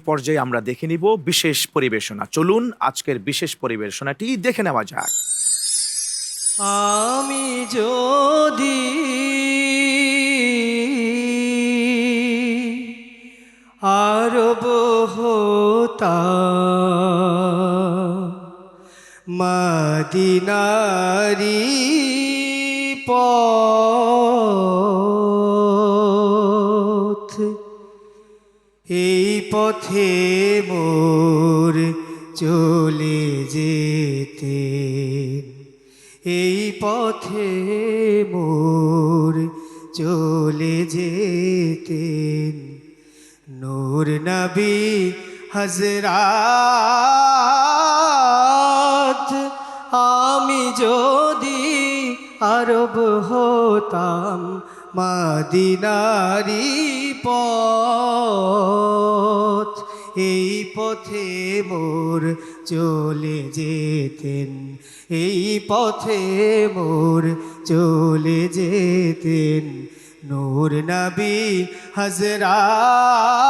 পর্যায়ে আমরা দেখে নিব বিশেষ পরিবেশনা। চলুন আজকের বিশেষ পরিবেশনাটি দেখে নেওয়া যাক। আমি যদি আরব হতাম, মদিনারি পথ, এই পথে মোর চলে যেতেন, এই পথে মোর চলে যেতেন নূর নবী হযরত। আমি যদি আরব হতাম, মদিনারি পথ, এই পথে মোর চলে যেতেন, এই পথে মোর চলে যেতেন নূর নবী হযরত।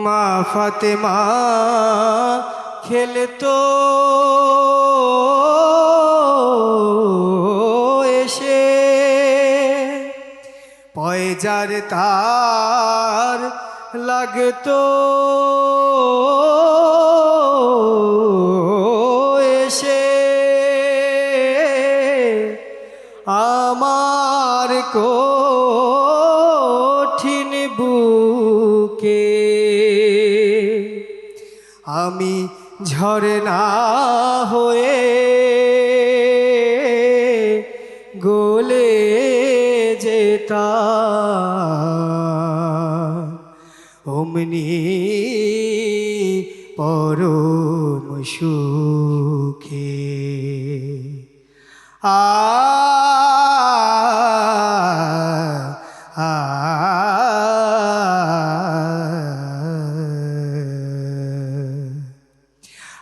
মা ফাতেমা খেলতো এসে, পয়জার তার লাগতো এসে, আমার কঠিন বুকে আমি ঝরনা হয়ে গলে যেতাম, অমনি পরম সুখে।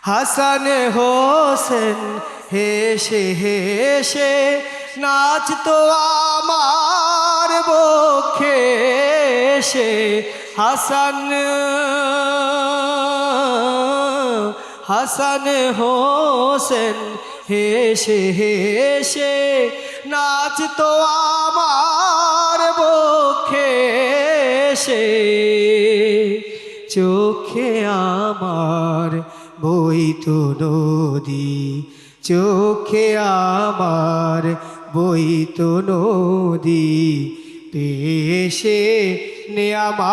হাসান হোসেন হেসে হেসে নাচতো আমার বক্ষে এসে, হাসান হোসেন হেসে হেসে নাচতো আমার বক্ষে এসে, চোখে আমার বইতো নদী, চোখে আমার বইতো নদী, পেশে নেয়ামাত।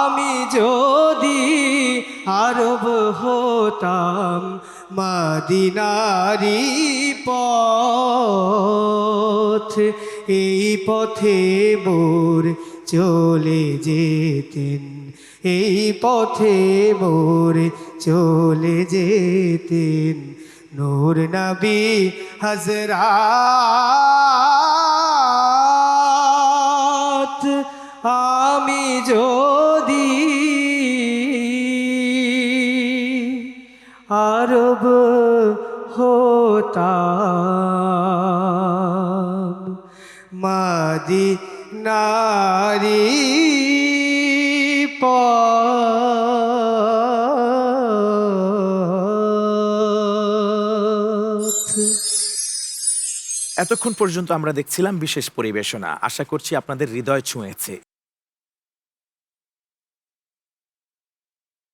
আমি যদি আরব হতাম, মদিনারি পথ, এই পথে মোর চলে যেতেন, এই পথে মোর চলে যেতেন নূর নবী হযরত। আমি যদি আরব হতাম, মদিনারি পথ। এতক্ষণ পর্যন্ত আমরা দেখছিলাম বিশেষ পরিবেশনা। আশা করছি আপনাদের হৃদয় ছুঁয়েছে।